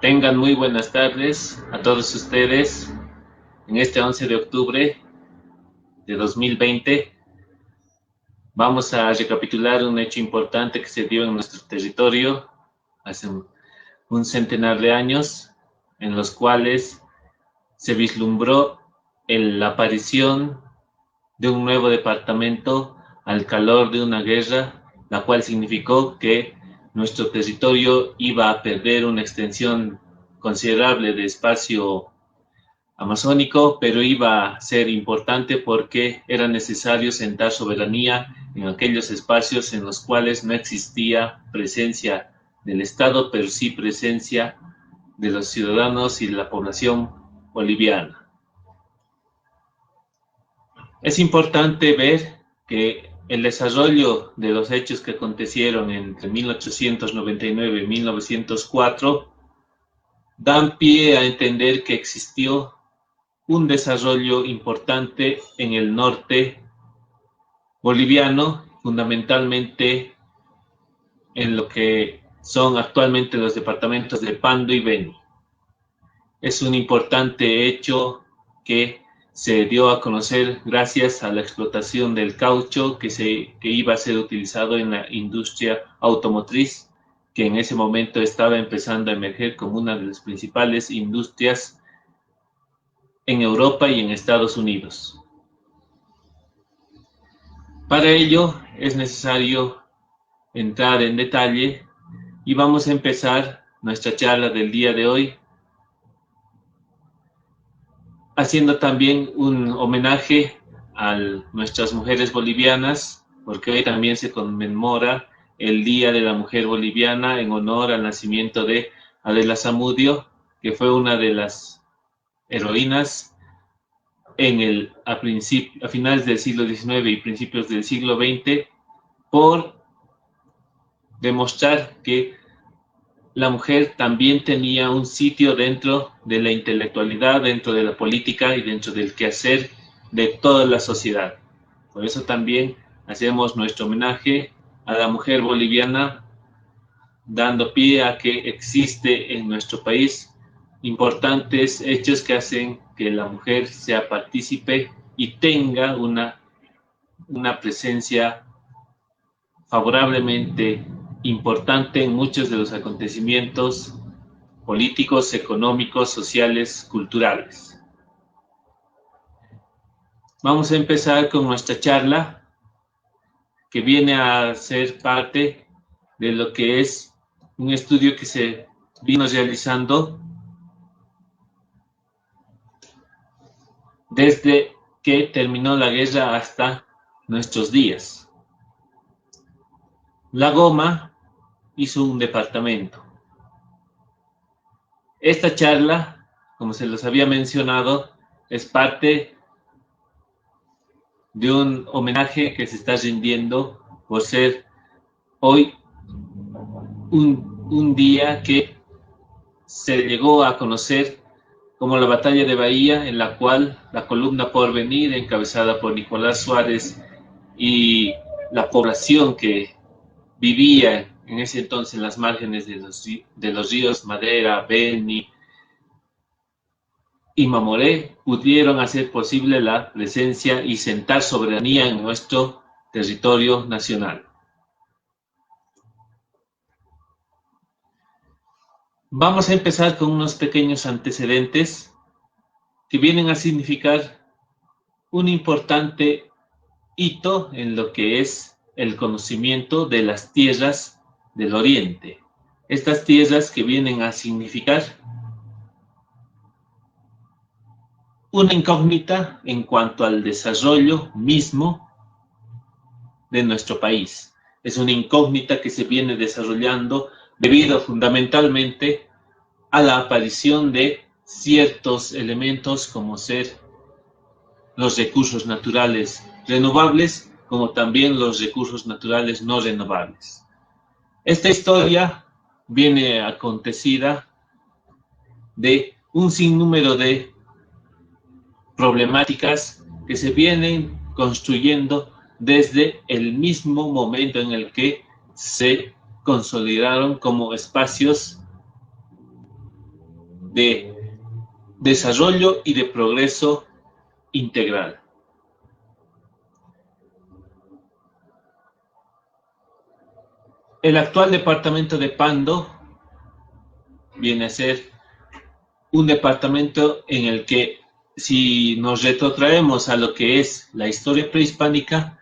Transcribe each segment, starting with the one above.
Tengan muy buenas tardes a todos ustedes en este 11 de octubre de 2020. Vamos a recapitular un hecho importante que se dio en nuestro territorio hace un centenar de años, en los cuales se vislumbró la aparición de un nuevo departamento al calor de una guerra, la cual significó que nuestro territorio iba a perder una extensión considerable de espacio amazónico, pero iba a ser importante porque era necesario sentar soberanía en aquellos espacios en los cuales no existía presencia del Estado, pero sí presencia de los ciudadanos y de la población boliviana. Es importante ver que el desarrollo de los hechos que acontecieron entre 1899 y 1904 dan pie a entender que existió un desarrollo importante en el norte boliviano, fundamentalmente en lo que son actualmente los departamentos de Pando y Beni. Es un importante hecho que se dio a conocer gracias a la explotación del caucho que iba a ser utilizado en la industria automotriz, que en ese momento estaba empezando a emerger como una de las principales industrias en Europa y en Estados Unidos. Para ello es necesario entrar en detalle y vamos a empezar nuestra charla del día de hoy haciendo también un homenaje a nuestras mujeres bolivianas, porque hoy también se conmemora el Día de la Mujer Boliviana en honor al nacimiento de Adela Zamudio, que fue una de las heroínas a finales del siglo XIX y principios del siglo XX, por demostrar que la mujer también tenía un sitio dentro de la intelectualidad, dentro de la política y dentro del quehacer de toda la sociedad. Por eso también hacemos nuestro homenaje a la mujer boliviana, dando pie a que existe en nuestro país importantes hechos que hacen que la mujer sea partícipe y tenga una presencia favorablemente importante en muchos de los acontecimientos políticos, económicos, sociales, culturales. Vamos a empezar con nuestra charla, que viene a ser parte de lo que es un estudio que se vino realizando desde que terminó la guerra hasta nuestros días. La Goma hizo un departamento. Esta charla, como se los había mencionado, es parte de un homenaje que se está rindiendo por ser hoy un día que se llegó a conocer como la Batalla de Bahía, en la cual la columna Porvenir, encabezada por Nicolás Suárez, y la población que vivía en ese entonces en las márgenes de los ríos Madera, Beni y Mamoré, pudieron hacer posible la presencia y sentar soberanía en nuestro territorio nacional. Vamos a empezar con unos pequeños antecedentes que vienen a significar un importante hito en lo que es el conocimiento de las tierras del Oriente. Estas tierras que vienen a significar una incógnita en cuanto al desarrollo mismo de nuestro país. Es una incógnita que se viene desarrollando debido fundamentalmente a la aparición de ciertos elementos como ser los recursos naturales renovables, como también los recursos naturales no renovables. Esta historia viene acontecida de un sinnúmero de problemáticas que se vienen construyendo desde el mismo momento en el que se consolidaron como espacios de desarrollo y de progreso integral. El actual departamento de Pando viene a ser un departamento en el que, si nos retrotraemos a lo que es la historia prehispánica,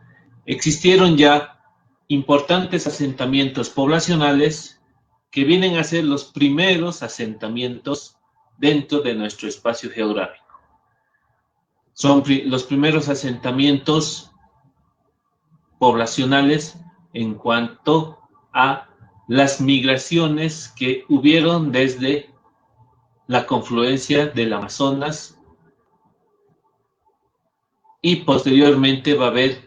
existieron ya importantes asentamientos poblacionales que vienen a ser los primeros asentamientos dentro de nuestro espacio geográfico. Son los primeros asentamientos poblacionales en cuanto a las migraciones que hubieron desde la confluencia del Amazonas, y posteriormente va a haber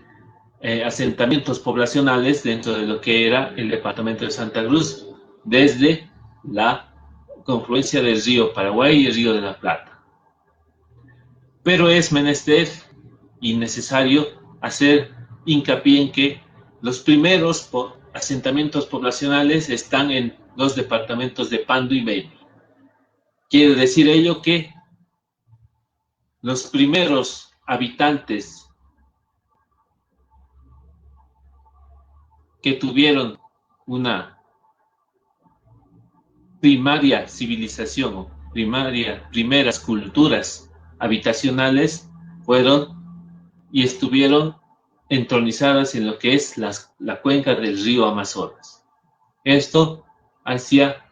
asentamientos poblacionales dentro de lo que era el departamento de Santa Cruz desde la confluencia del río Paraguay y el río de la Plata. Pero es menester y necesario hacer hincapié en que los primeros asentamientos poblacionales están en los departamentos de Pando y Beni. Quiere decir ello que los primeros habitantes que tuvieron una primaria civilización o primeras culturas habitacionales fueron y estuvieron entronizadas en lo que es la cuenca del río Amazonas. Esto hacia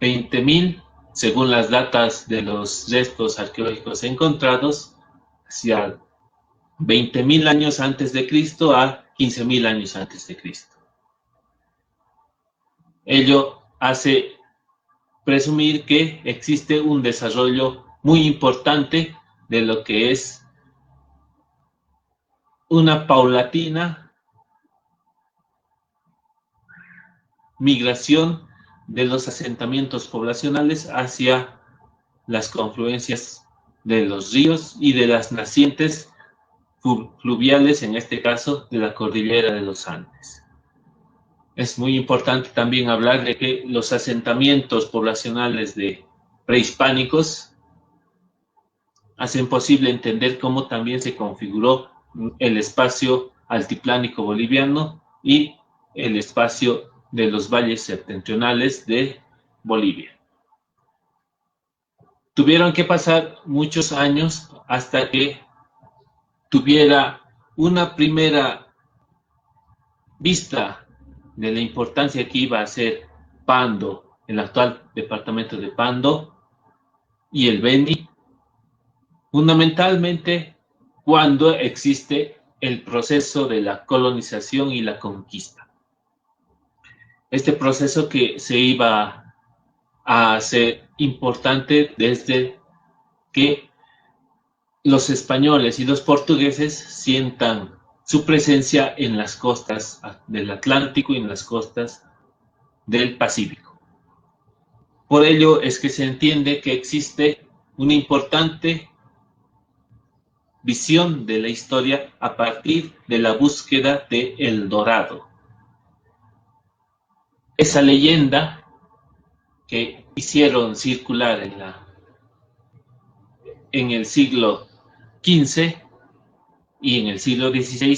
20.000, según las datas de los restos arqueológicos encontrados, hacia 20.000 años antes de Cristo a 15.000 años antes de Cristo. Ello hace presumir que existe un desarrollo muy importante de lo que es una paulatina migración de los asentamientos poblacionales hacia las confluencias de los ríos y de las nacientes fluviales, en este caso de la cordillera de los Andes. Es muy importante también hablar de que los asentamientos poblacionales prehispánicos hacen posible entender cómo también se configuró el espacio altiplánico boliviano y el espacio de los valles septentrionales de Bolivia. Tuvieron que pasar muchos años hasta que tuviera una primera vista de la importancia que iba a ser Pando, el actual departamento de Pando, y el Beni, fundamentalmente cuando existe el proceso de la colonización y la conquista. Este proceso que se iba a hacer importante desde que los españoles y los portugueses sientan su presencia en las costas del Atlántico y en las costas del Pacífico. Por ello es que se entiende que existe una importante visión de la historia a partir de la búsqueda de El Dorado. Esa leyenda que hicieron circular en el siglo XV y en el siglo XVI,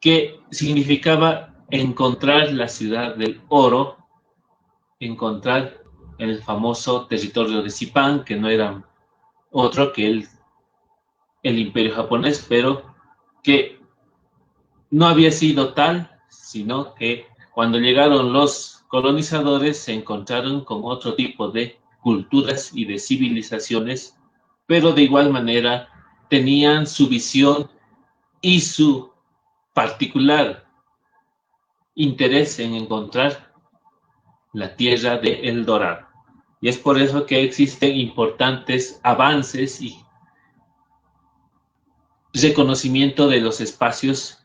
que significaba encontrar la ciudad del oro, encontrar el famoso territorio de Zipán, que no era otro que el imperio japonés, pero que no había sido tal, sino que cuando llegaron los colonizadores se encontraron con otro tipo de culturas y de civilizaciones, pero de igual manera tenían su visión y su particular interés en encontrar la tierra de El Dorado. Y es por eso que existen importantes avances y reconocimiento de los espacios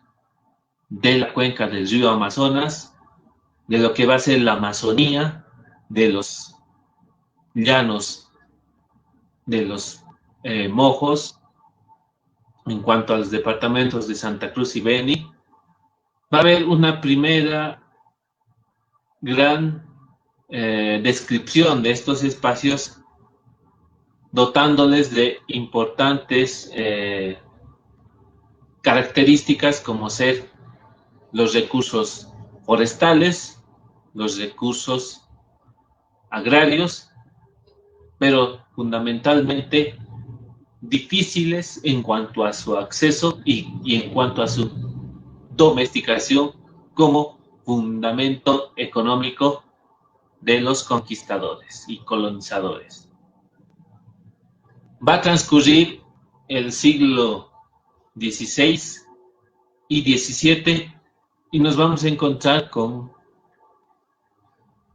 de la cuenca del río Amazonas, de lo que va a ser la Amazonía, de los llanos, de los mojos, en cuanto a los departamentos de Santa Cruz y Beni. Va a haber una primera gran descripción de estos espacios, dotándoles de importantes características como ser los recursos forestales, los recursos agrarios, pero fundamentalmente difíciles en cuanto a su acceso y en cuanto a su domesticación como fundamento económico de los conquistadores y colonizadores. Va a transcurrir el siglo XVI y XVII y nos vamos a encontrar con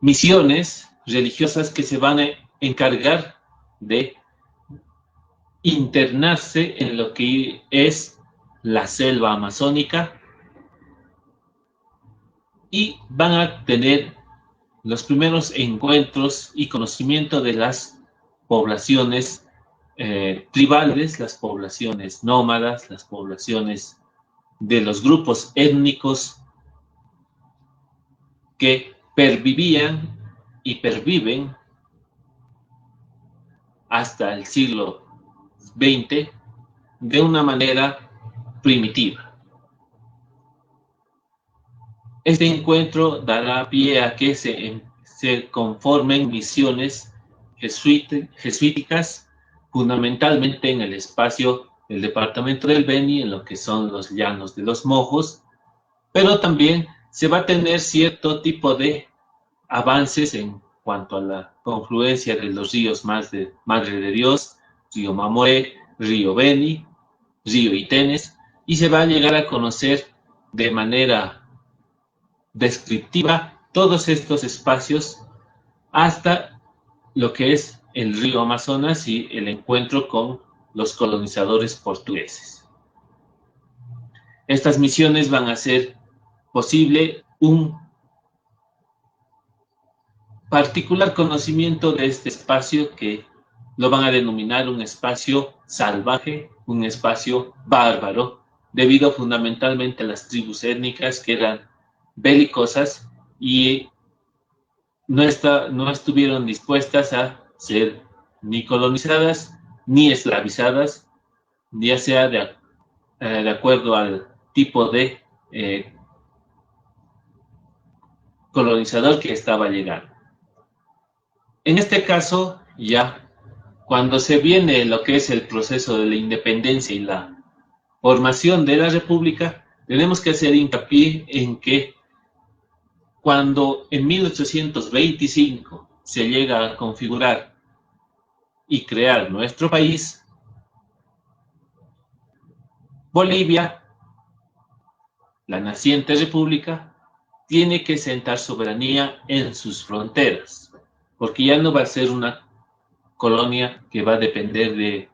misiones religiosas que se van a encargar de internarse en lo que es la selva amazónica y van a tener los primeros encuentros y conocimiento de las poblaciones tribales, las poblaciones nómadas, las poblaciones de los grupos étnicos que pervivían y perviven hasta el siglo XX de una manera primitiva. Este encuentro dará pie a que se conformen misiones jesuíticas, fundamentalmente en el espacio del departamento del Beni, en lo que son los llanos de los Mojos, pero también se va a tener cierto tipo de avances en cuanto a la confluencia de los ríos Madre de Dios, río Mamoré, río Beni, río Itenes, y se va a llegar a conocer de manera descriptiva todos estos espacios hasta lo que es el río Amazonas y el encuentro con los colonizadores portugueses. Estas misiones van a hacer posible un particular conocimiento de este espacio que lo van a denominar un espacio salvaje, un espacio bárbaro, debido fundamentalmente a las tribus étnicas que eran belicosas y no estuvieron dispuestas a ser ni colonizadas ni esclavizadas, ya sea de acuerdo al tipo de colonizador que estaba llegando. En este caso, ya cuando se viene lo que es el proceso de la independencia y la formación de la República, tenemos que hacer hincapié en que cuando en 1825 se llega a configurar y crear nuestro país, Bolivia, la naciente república, tiene que sentar soberanía en sus fronteras, porque ya no va a ser una colonia que va a depender de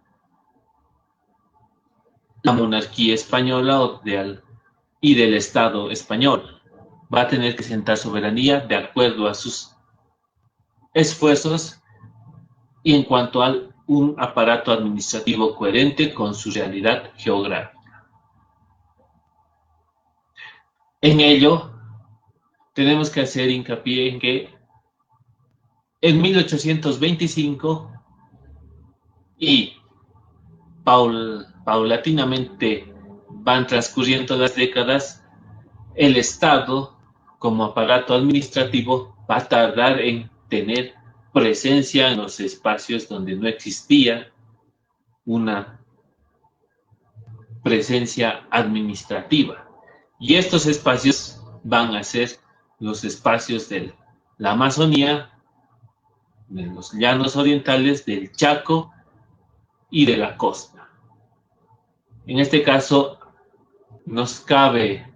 la monarquía española y del Estado español. Va a tener que sentar soberanía de acuerdo a sus esfuerzos y en cuanto a un aparato administrativo coherente con su realidad geográfica. En ello, tenemos que hacer hincapié en que en 1825 y paulatinamente van transcurriendo las décadas, el Estado como aparato administrativo va a tardar en tener presencia en los espacios donde no existía una presencia administrativa. Y estos espacios van a ser los espacios de la Amazonía, de los llanos orientales, del Chaco y de la costa. En este caso, nos cabe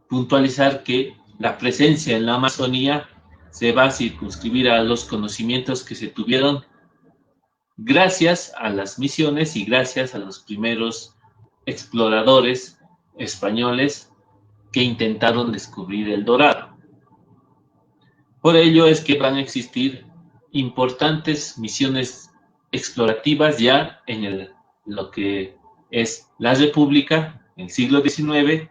puntualizar que la presencia en la Amazonía se va a circunscribir a los conocimientos que se tuvieron gracias a las misiones y gracias a los primeros exploradores españoles que intentaron descubrir el Dorado. Por ello es que van a existir importantes misiones explorativas ya en lo que es la República, en el siglo XIX,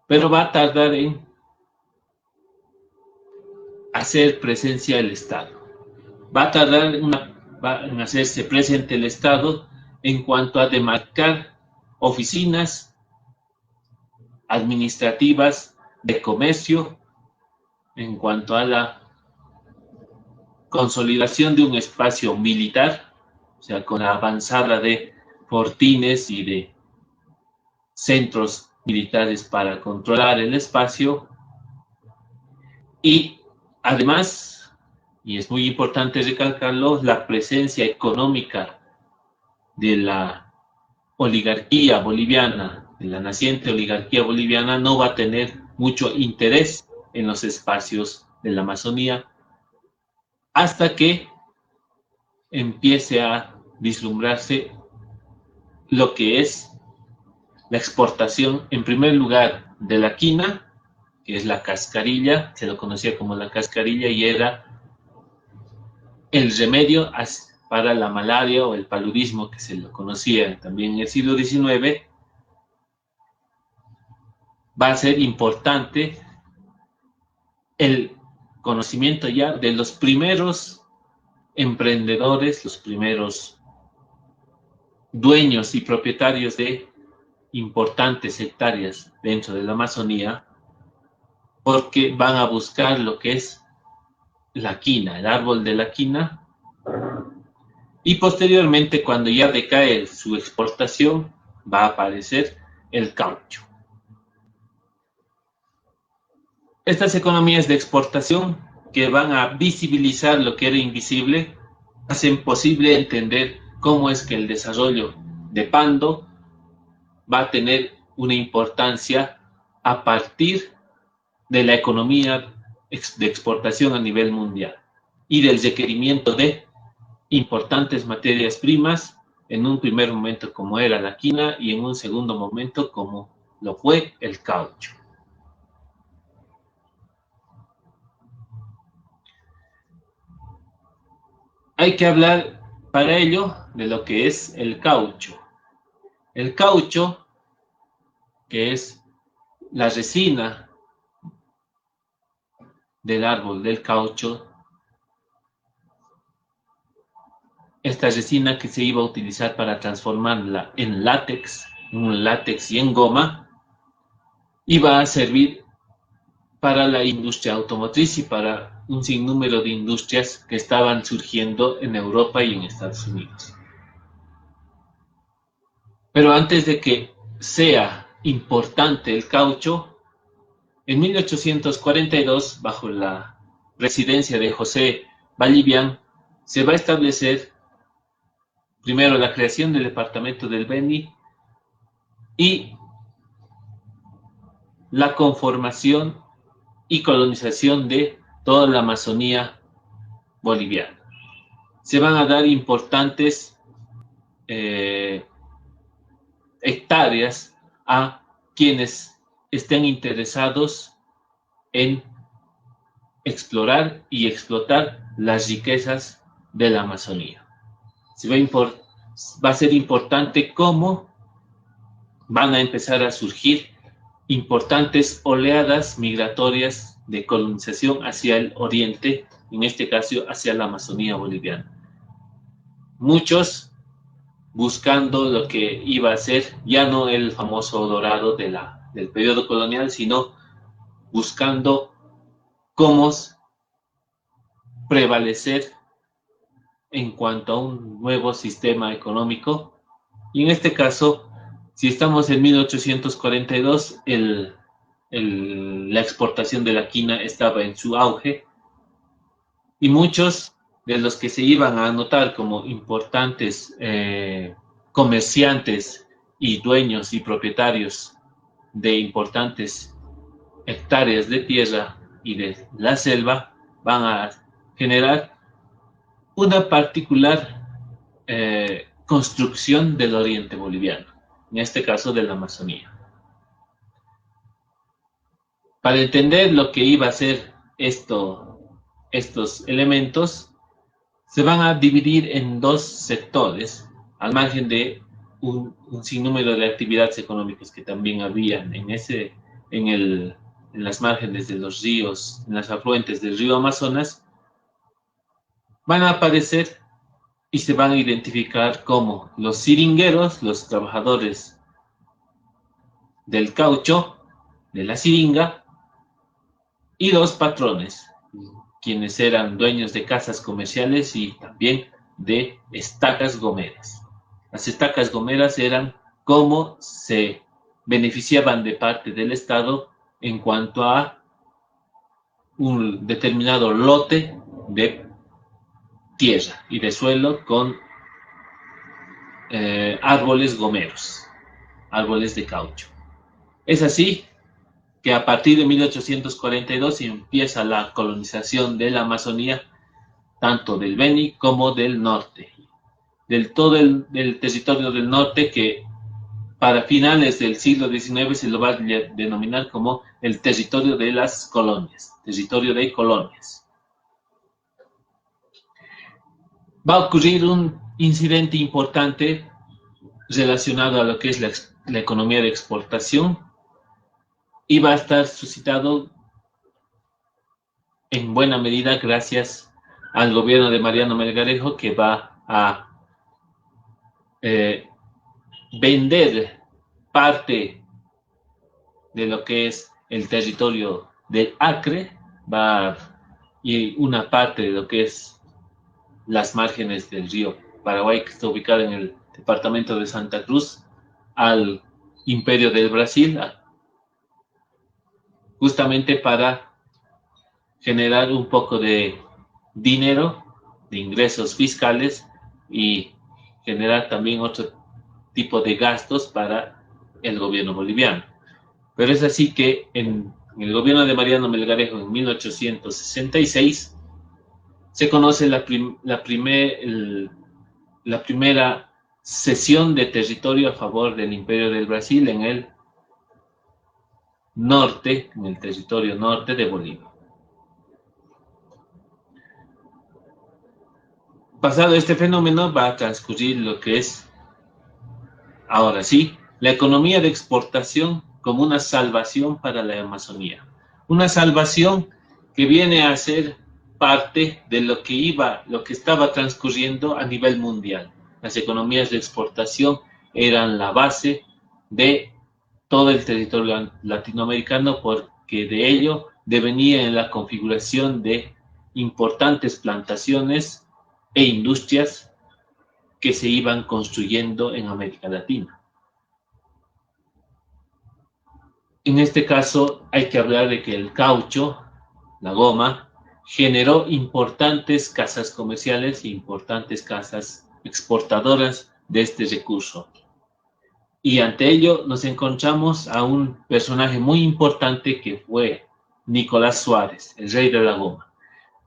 pero va a tardar en hacer presencia el Estado. Va a tardar en hacerse presente el Estado en cuanto a demarcar oficinas administrativas de comercio, en cuanto a la consolidación de un espacio militar, o sea, con la avanzada de fortines y de centros militares para controlar el espacio. Y además, y es muy importante recalcarlo, la presencia económica de la oligarquía boliviana, de la naciente oligarquía boliviana, no va a tener mucho interés en los espacios de la Amazonía hasta que empiece a vislumbrarse lo que es la exportación, en primer lugar, de la quina, que es la cascarilla, se lo conocía como la cascarilla y era el remedio para la malaria o el paludismo, que se lo conocía también en el siglo XIX. Va a ser importante el conocimiento ya de los primeros emprendedores, los primeros dueños y propietarios de importantes hectáreas dentro de la Amazonía, porque van a buscar lo que es la quina, el árbol de la quina, y posteriormente, cuando ya decae su exportación, va a aparecer el caucho. Estas economías de exportación que van a visibilizar lo que era invisible, hacen posible entender cómo es que el desarrollo de Pando va a tener una importancia a partir de la economía de exportación a nivel mundial y del requerimiento de importantes materias primas, en un primer momento como era la quina y en un segundo momento como lo fue el caucho. Hay que hablar para ello de lo que es el caucho. El caucho, que es la resina del árbol del caucho, esta resina que se iba a utilizar para transformarla en látex, y en goma, iba a servir para la industria automotriz y para un sinnúmero de industrias que estaban surgiendo en Europa y en Estados Unidos. Pero antes de que sea importante el caucho, en 1842, bajo la presidencia de José Vallivian, se va a establecer primero la creación del departamento del Beni y la conformación y colonización de toda la Amazonía boliviana. Se van a dar importantes hectáreas a quienes estén interesados en explorar y explotar las riquezas de la Amazonía. Va a ser importante cómo van a empezar a surgir importantes oleadas migratorias de colonización hacia el oriente, en este caso hacia la Amazonía boliviana. Muchos buscando lo que iba a ser ya no el famoso dorado del periodo colonial, sino buscando cómo prevalecer en cuanto a un nuevo sistema económico. Y en este caso, si estamos en 1842, la exportación de la quina estaba en su auge y muchos de los que se iban a anotar como importantes comerciantes y dueños y propietarios de importantes hectáreas de tierra y de la selva van a generar una particular construcción del oriente boliviano, en este caso de la Amazonía. Para entender lo que iba a ser estos elementos, se van a dividir en dos sectores, al margen de un sinnúmero de actividades económicas que también habían en el en las márgenes de los ríos, en las afluentes del río Amazonas, van a aparecer y se van a identificar como los siringueros, los trabajadores del caucho, de la siringa, y los patrones, quienes eran dueños de casas comerciales y también de estacas gomeras. Las estacas gomeras eran cómo se beneficiaban de parte del Estado en cuanto a un determinado lote de tierra y de suelo con árboles gomeros, árboles de caucho. Es así que a partir de 1842 empieza la colonización de la Amazonía, tanto del Beni como del norte, del territorio del norte, que para finales del siglo XIX se lo va a denominar como el territorio de las colonias, territorio de colonias. Va a ocurrir un incidente importante relacionado a lo que es la economía de exportación y va a estar suscitado en buena medida gracias al gobierno de Mariano Melgarejo, que va a vender parte de lo que es el territorio del Acre, y una parte de lo que es las márgenes del río Paraguay, que está ubicado en el departamento de Santa Cruz, al Imperio del Brasil, justamente para generar un poco de dinero, de ingresos fiscales, y generar también otro tipo de gastos para el gobierno boliviano. Pero es así que en el gobierno de Mariano Melgarejo en 1866 se conoce la primera cesión de territorio a favor del Imperio del Brasil en el norte, en el territorio norte de Bolivia. Pasado este fenómeno va a transcurrir lo que es, ahora sí, la economía de exportación como una salvación para la Amazonía. Una salvación que viene a ser parte de lo que estaba transcurriendo a nivel mundial. Las economías de exportación eran la base de todo el territorio latinoamericano, porque de ello devenía en la configuración de importantes plantaciones e industrias que se iban construyendo en América Latina. En este caso hay que hablar de que el caucho, la goma, generó importantes casas comerciales e importantes casas exportadoras de este recurso. Y ante ello nos encontramos a un personaje muy importante que fue Nicolás Suárez, el rey de la goma.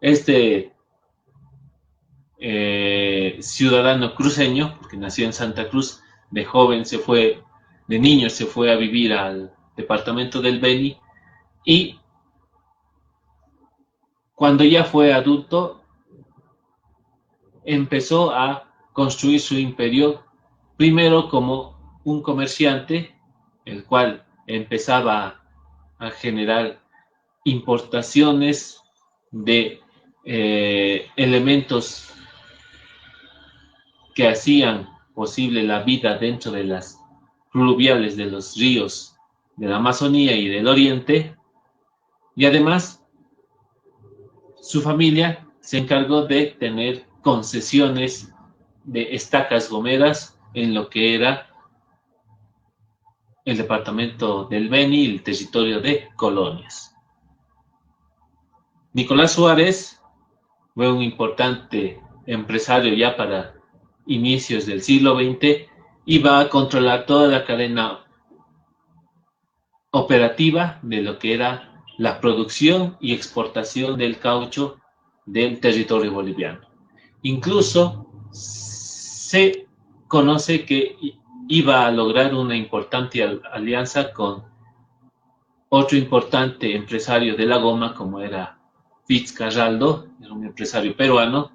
Este ciudadano cruceño, porque nació en Santa Cruz, de niño se fue a vivir al departamento del Beni, y cuando ya fue adulto empezó a construir su imperio, primero como un comerciante, el cual empezaba a generar importaciones de elementos que hacían posible la vida dentro de las fluviales de los ríos de la Amazonía y del Oriente, y además su familia se encargó de tener concesiones de estacas gomeras en lo que era el departamento del Beni y el territorio de colonias. Nicolás Suárez fue un importante empresario ya para inicios del siglo XX y va a controlar toda la cadena operativa de lo que era la producción y exportación del caucho del territorio boliviano. Incluso se conoce que iba a lograr una importante alianza con otro importante empresario de la goma, como era Fitzcarraldo, era un empresario peruano.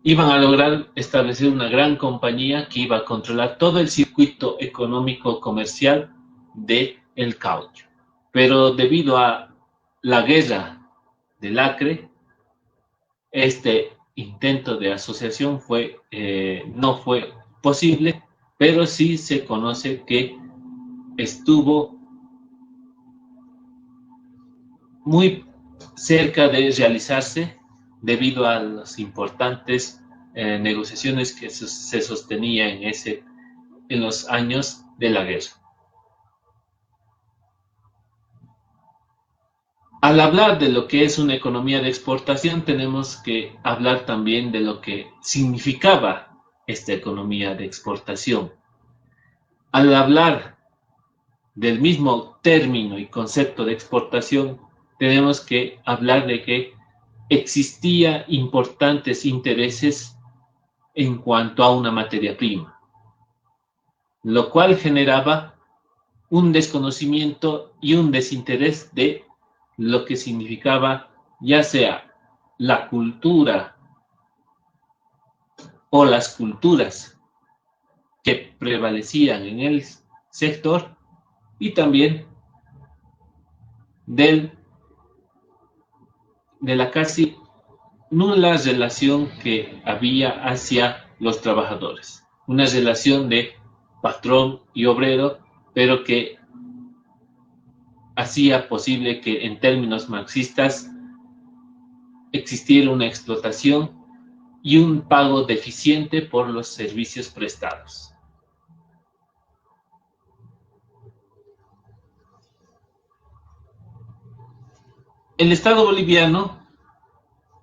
Iban a lograr establecer una gran compañía que iba a controlar todo el circuito económico comercial del caucho. pero debido a la guerra del Acre, este intento de asociación no fue posible, pero sí se conoce que estuvo muy cerca de realizarse debido a las importantes negociaciones que se sostenía en los años de la guerra. Al hablar de lo que es una economía de exportación, tenemos que hablar también de lo que significaba esta economía de exportación. Al hablar del mismo término y concepto de exportación, tenemos que hablar de que existía importantes intereses en cuanto a una materia prima, lo cual generaba un desconocimiento y un desinterés de lo que significaba ya sea la cultura o las culturas que prevalecían en el sector y también del, de la casi nula relación que había hacia los trabajadores. Una relación de patrón y obrero, pero que hacía posible que en términos marxistas existiera una explotación y un pago deficiente por los servicios prestados. El Estado boliviano,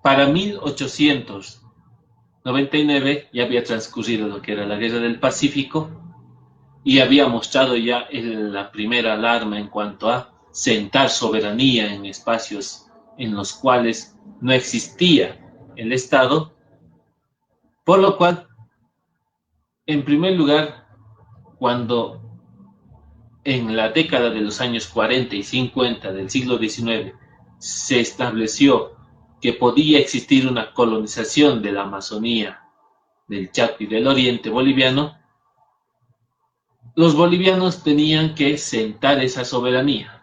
para 1899, ya había transcurrido lo que era la Guerra del Pacífico y había mostrado ya la primera alarma en cuanto a sentar soberanía en espacios en los cuales no existía el Estado, por lo cual, en primer lugar, cuando en la década de los años 40 y 50 del siglo XIX se estableció que podía existir una colonización de la Amazonía, del Chaco y del Oriente boliviano, los bolivianos tenían que sentar esa soberanía,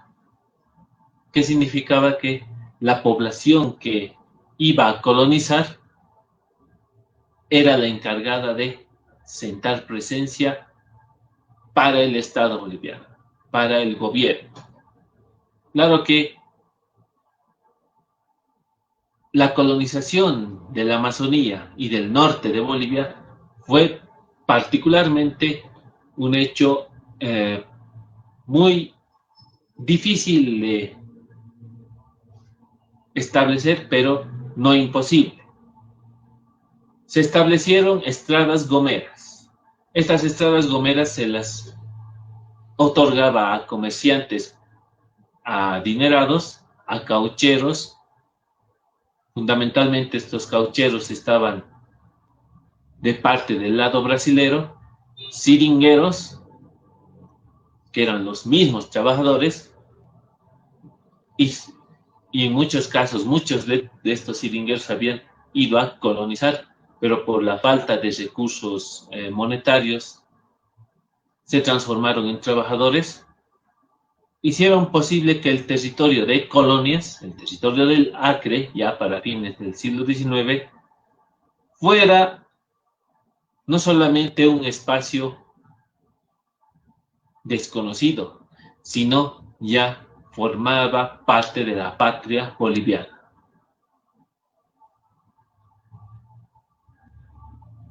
que significaba que la población que iba a colonizar era la encargada de sentar presencia para el Estado boliviano, para el gobierno. Claro que la colonización de la Amazonía y del norte de Bolivia fue particularmente un hecho muy difícil de establecer, pero no imposible. Se establecieron estradas gomeras. Estas estradas gomeras se las otorgaba a comerciantes adinerados, a caucheros. Fundamentalmente estos caucheros estaban de parte del lado brasilero, siringueros, que eran los mismos trabajadores, y, y en muchos casos, muchos de estos siringueros habían ido a colonizar, pero por la falta de recursos monetarios, se transformaron en trabajadores, hicieron posible que el territorio de colonias, el territorio del Acre, ya para fines del siglo XIX, fuera no solamente un espacio desconocido, sino ya formaba parte de la patria boliviana.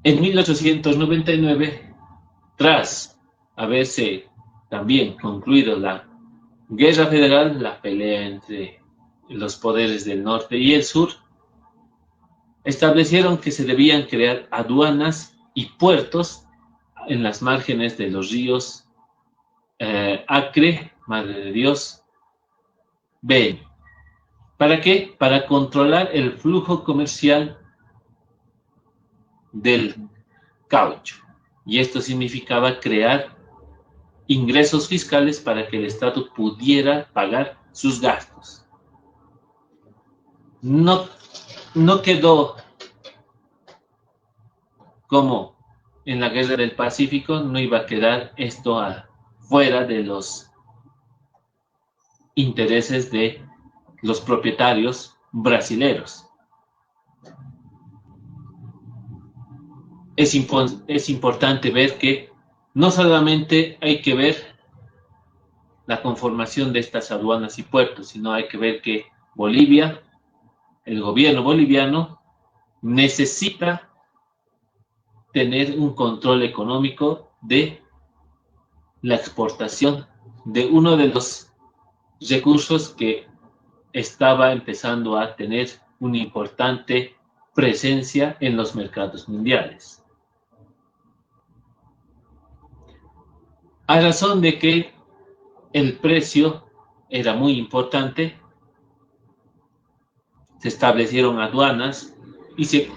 En 1899, tras haberse también concluido la Guerra Federal, la pelea entre los poderes del norte y el sur, establecieron que se debían crear aduanas y puertos en las márgenes de los ríos Acre, Madre de Dios, Beni. ¿Para qué? Para controlar el flujo comercial del caucho. Y esto significaba crear ingresos fiscales para que el Estado pudiera pagar sus gastos. No quedó como en la Guerra del Pacífico, no iba a quedar esto fuera de los intereses de los propietarios brasileros. Es importante ver que no solamente hay que ver la conformación de estas aduanas y puertos, sino hay que ver que Bolivia, el gobierno boliviano, necesita tener un control económico de la exportación de uno de los recursos que estaba empezando a tener una importante presencia en los mercados mundiales. A razón de que el precio era muy importante, se establecieron aduanas y se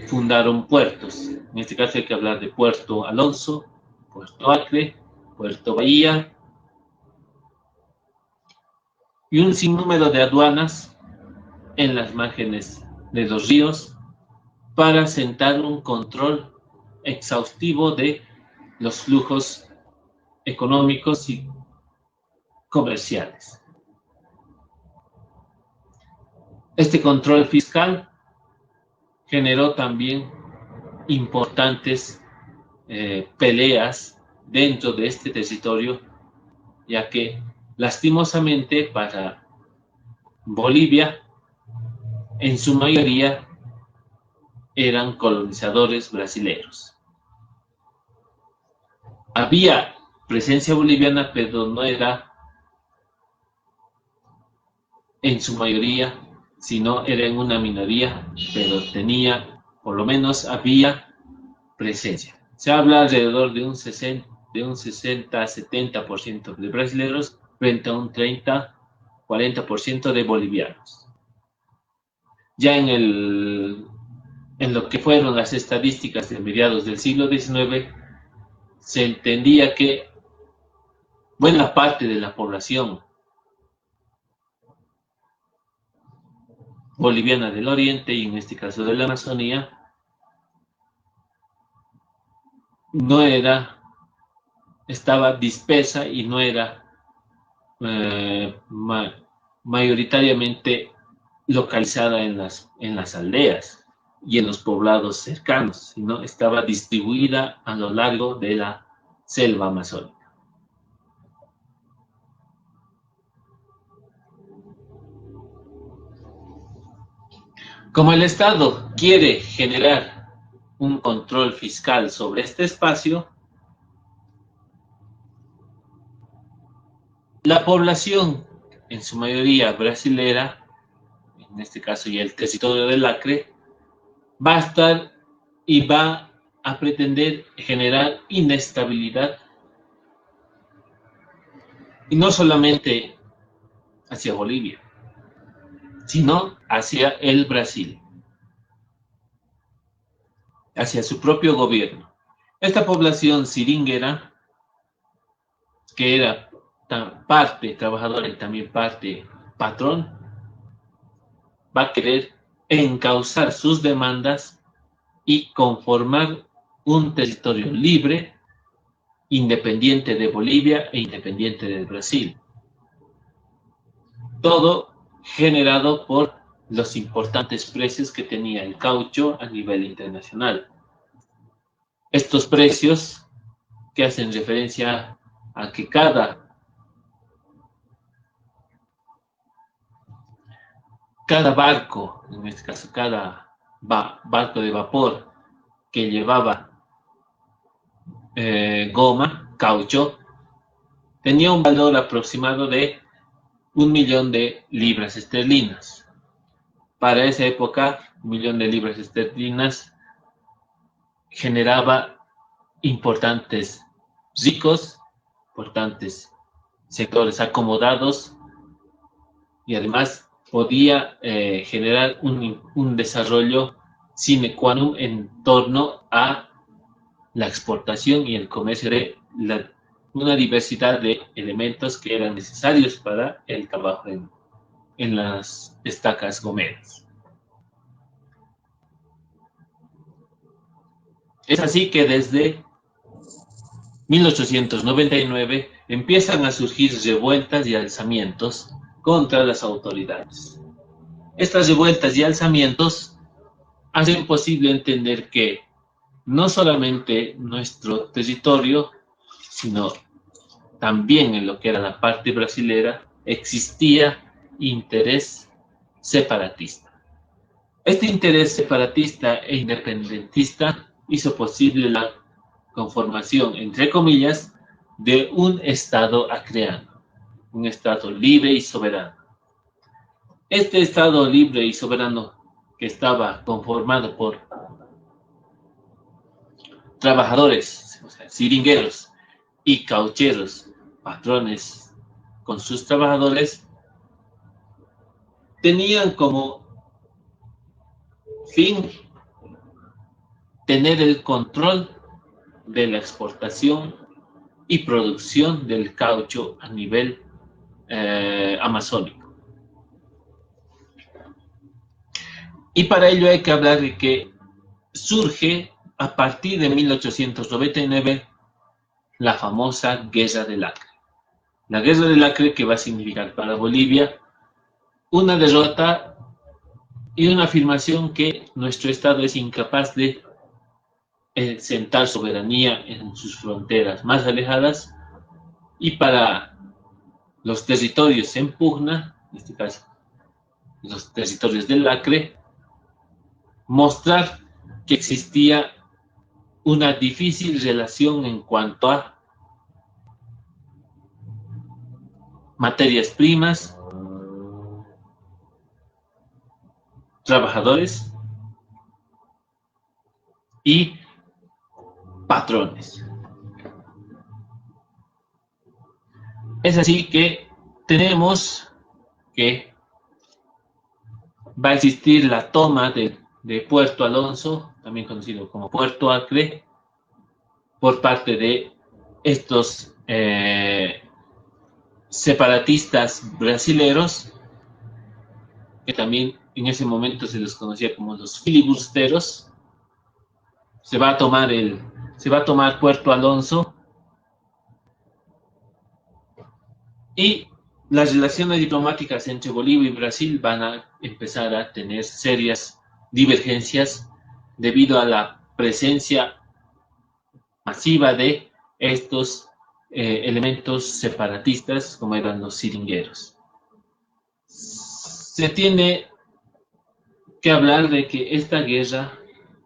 fundaron puertos. En este caso hay que hablar de Puerto Alonso, Puerto Acre, Puerto Bahía y un sinnúmero de aduanas en las márgenes de los ríos para sentar un control exhaustivo de los flujos económicos y comerciales. Este control fiscal generó también importantes peleas dentro de este territorio, ya que lastimosamente para Bolivia, en su mayoría eran colonizadores brasileños. Había presencia boliviana, pero no era en su mayoría, sino era en una minoría, pero tenía, por lo menos había presencia. Se habla alrededor de un 60-70% de brasileños frente a un 30-40% de bolivianos. Ya en lo que fueron las estadísticas de mediados del siglo XIX, se entendía que buena parte de la población boliviana del Oriente, y en este caso de la Amazonía, estaba dispersa y no era mayoritariamente localizada en las aldeas y en los poblados cercanos, sino estaba distribuida a lo largo de la selva amazónica. Como el Estado quiere generar un control fiscal sobre este espacio, la población, en su mayoría brasilera, en este caso ya el territorio del Acre, va a estar y va a pretender generar inestabilidad, y no solamente hacia Bolivia, sino hacia el Brasil, hacia su propio gobierno. Esta población siringuera, que era parte trabajadora y también parte patrón, va a querer encauzar sus demandas y conformar un territorio libre, independiente de Bolivia e independiente del Brasil. Todo generado por los importantes precios que tenía el caucho a nivel internacional. Estos precios que hacen referencia a que cada barco, en este caso cada barco de vapor que llevaba goma, caucho, tenía un valor aproximado de 1 millón de libras esterlinas. Para esa época, 1 millón de libras esterlinas generaba importantes sectores acomodados, y además podía generar un desarrollo sine qua non en torno a la exportación y el comercio de una diversidad de elementos que eran necesarios para el trabajo en las estacas gomeras. Es así que desde 1899 empiezan a surgir revueltas y alzamientos contra las autoridades. Estas revueltas y alzamientos hacen posible entender que no solamente nuestro territorio, sino también en lo que era la parte brasilera, existía interés separatista. Este interés separatista e independentista hizo posible la conformación, entre comillas, de un Estado acreano, un Estado libre y soberano. Este Estado libre y soberano, que estaba conformado por trabajadores, o sea, siringueros y caucheros, patrones con sus trabajadores, tenían como fin tener el control de la exportación y producción del caucho a nivel amazónico. Y para ello hay que hablar de que surge a partir de 1899 la famosa Guerra del Acre. La Guerra del Acre, que va a significar para Bolivia una derrota y una afirmación que nuestro Estado es incapaz de sentar soberanía en sus fronteras más alejadas, y para los territorios en pugna, en este caso los territorios del Acre, mostrar que existía una difícil relación en cuanto a materias primas, trabajadores y patrones. Es así que tenemos que va a existir la toma de Puerto Alonso, también conocido como Puerto Acre, por parte de estos separatistas brasileros, que también en ese momento se les conocía como los filibusteros. Se va a tomar Puerto Alonso, y las relaciones diplomáticas entre Bolivia y Brasil van a empezar a tener serias divergencias debido a la presencia masiva de estos elementos separatistas como eran los siringueros. Se tiene que hablar de que esta guerra,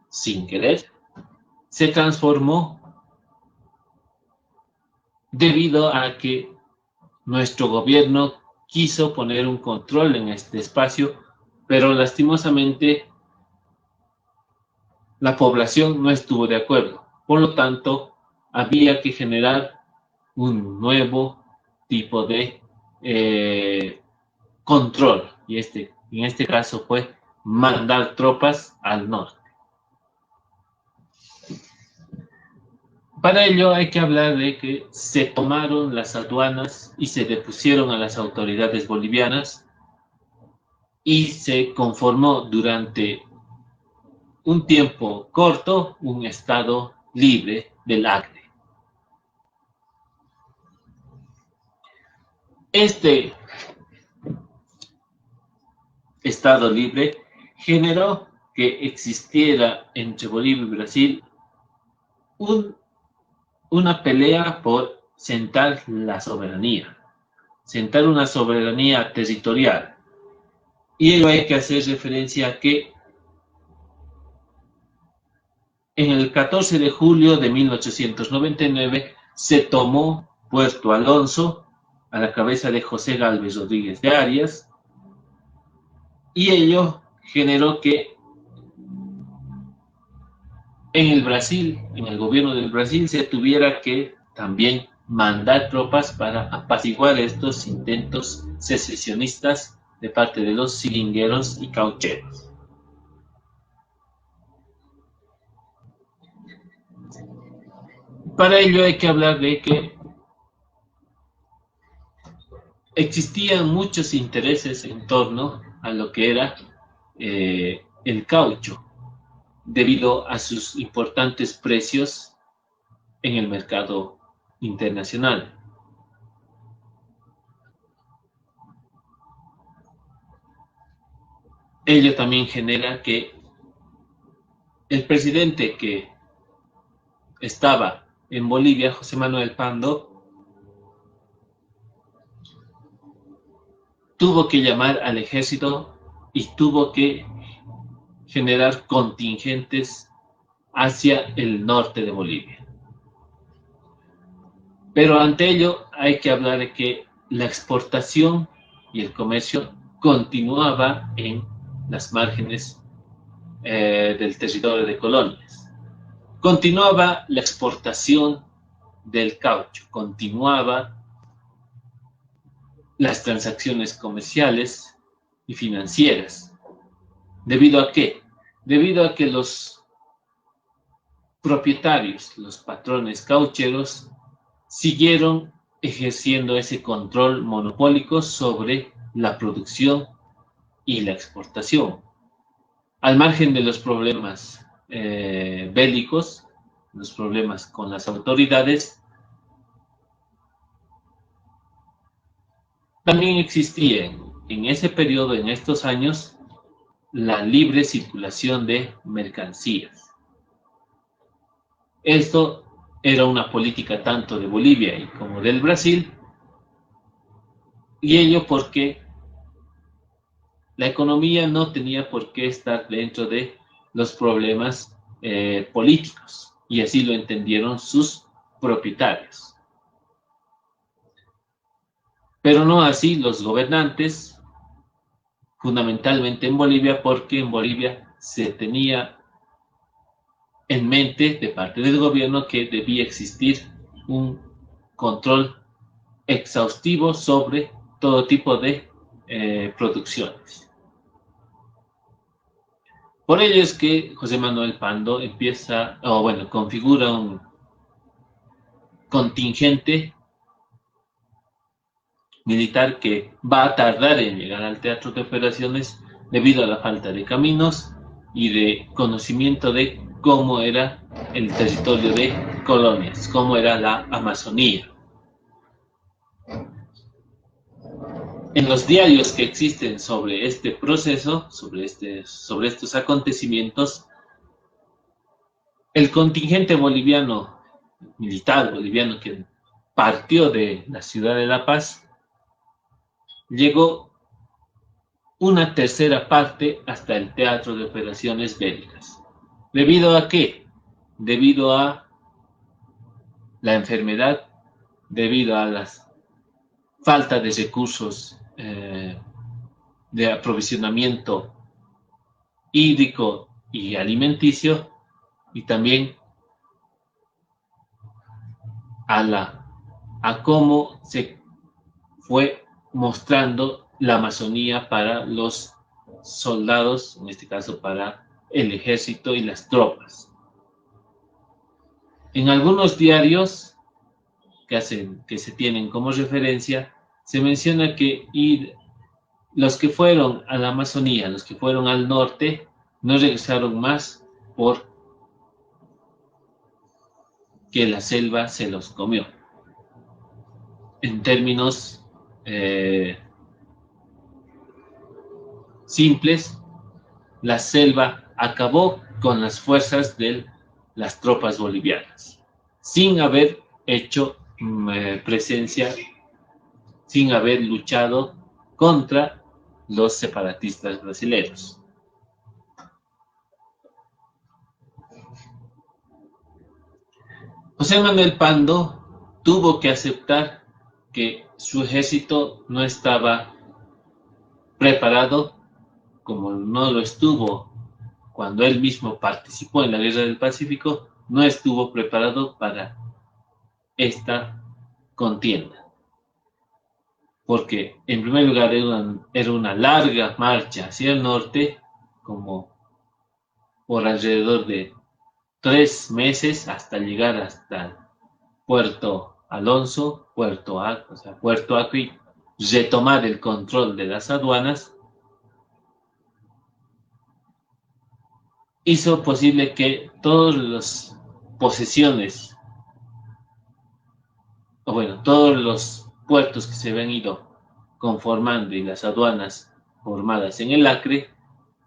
sin querer, se transformó debido a que nuestro gobierno quiso poner un control en este espacio, pero lastimosamente la población no estuvo de acuerdo. Por lo tanto, había que generar un nuevo tipo de control, y en este caso fue mandar tropas al norte. Para ello hay que hablar de que se tomaron las aduanas y se depusieron a las autoridades bolivianas, y se conformó durante un tiempo corto un Estado libre del Acre. Este Estado libre generó que existiera entre Bolivia y Brasil una pelea por sentar la soberanía, sentar una soberanía territorial. Y ello hay que hacer referencia a que en el 14 de julio de 1899 se tomó Puerto Alonso a la cabeza de José Gálvez Rodríguez de Arias, y ello generó que en el Brasil, en el gobierno del Brasil, se tuviera que también mandar tropas para apaciguar estos intentos secesionistas de parte de los siringueros y caucheros. Para ello hay que hablar de que existían muchos intereses en torno a lo que era el caucho, debido a sus importantes precios en el mercado internacional. ello también genera que el presidente que estaba en Bolivia, José Manuel Pando, tuvo que llamar al ejército y tuvo que generar contingentes hacia el norte de Bolivia. Pero ante ello hay que hablar de que la exportación y el comercio continuaba en las márgenes del territorio de colonias. Continuaba la exportación del caucho, continuaba las transacciones comerciales y financieras. ¿Debido a qué? Debido a que los propietarios, los patrones caucheros, siguieron ejerciendo ese control monopólico sobre la producción y la exportación. Al margen de los problemas bélicos, los problemas con las autoridades, también existía en ese periodo, en estos años, la libre circulación de mercancías. Esto era una política tanto de Bolivia y como del Brasil, y ello porque la economía no tenía por qué estar dentro de los problemas políticos, y así lo entendieron sus propietarios. Pero no así los gobernantes, fundamentalmente en Bolivia, porque en Bolivia se tenía en mente de parte del gobierno que debía existir un control exhaustivo sobre todo tipo de producciones. Por ello es que José Manuel Pando configura un contingente militar que va a tardar en llegar al teatro de operaciones debido a la falta de caminos y de conocimiento de cómo era el territorio de colonias, cómo era la Amazonía. En los diarios que existen sobre este proceso, sobre estos acontecimientos, el contingente boliviano, militar boliviano que partió de la ciudad de La Paz, llegó una tercera parte hasta el teatro de operaciones bélicas. ¿Debido a qué? Debido a la enfermedad, debido a la falta de recursos de aprovisionamiento hídrico y alimenticio, y también a cómo se fue mostrando la Amazonía para los soldados, en este caso para el ejército y las tropas. En algunos diarios que se tienen como referencia, se menciona que los que fueron a la Amazonía, los que fueron al norte, no regresaron más por que la selva se los comió. En términos simples, la selva acabó con las fuerzas de las tropas bolivianas, sin haber hecho presencia, sin haber luchado contra los separatistas brasileños. José Manuel Pando tuvo que aceptar que su ejército no estaba preparado, como no lo estuvo cuando él mismo participó en la Guerra del Pacífico, no estuvo preparado para esta contienda. Porque, en primer lugar, era una larga marcha hacia el norte, como por alrededor de 3 meses hasta llegar hasta Puerto Alonso, Puerto Acre, y retomar el control de las aduanas, hizo posible que todas las posesiones, todos los puertos que se habían ido conformando y las aduanas formadas en el Acre,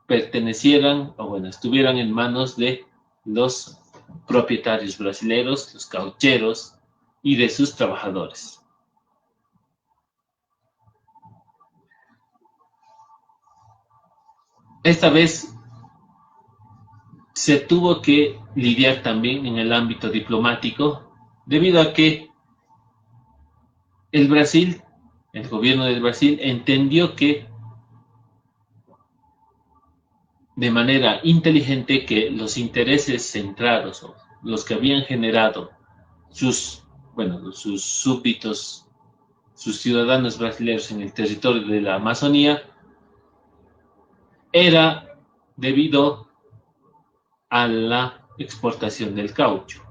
pertenecieran, o bueno, estuvieran en manos de los propietarios brasileños, los caucheros y de sus trabajadores. Esta vez se tuvo que lidiar también en el ámbito diplomático, debido a que el Brasil, el gobierno del Brasil, entendió que de manera inteligente que los intereses centrados, o los que habían generado sus súbditos, sus ciudadanos brasileños en el territorio de la Amazonía, era debido a la exportación del caucho.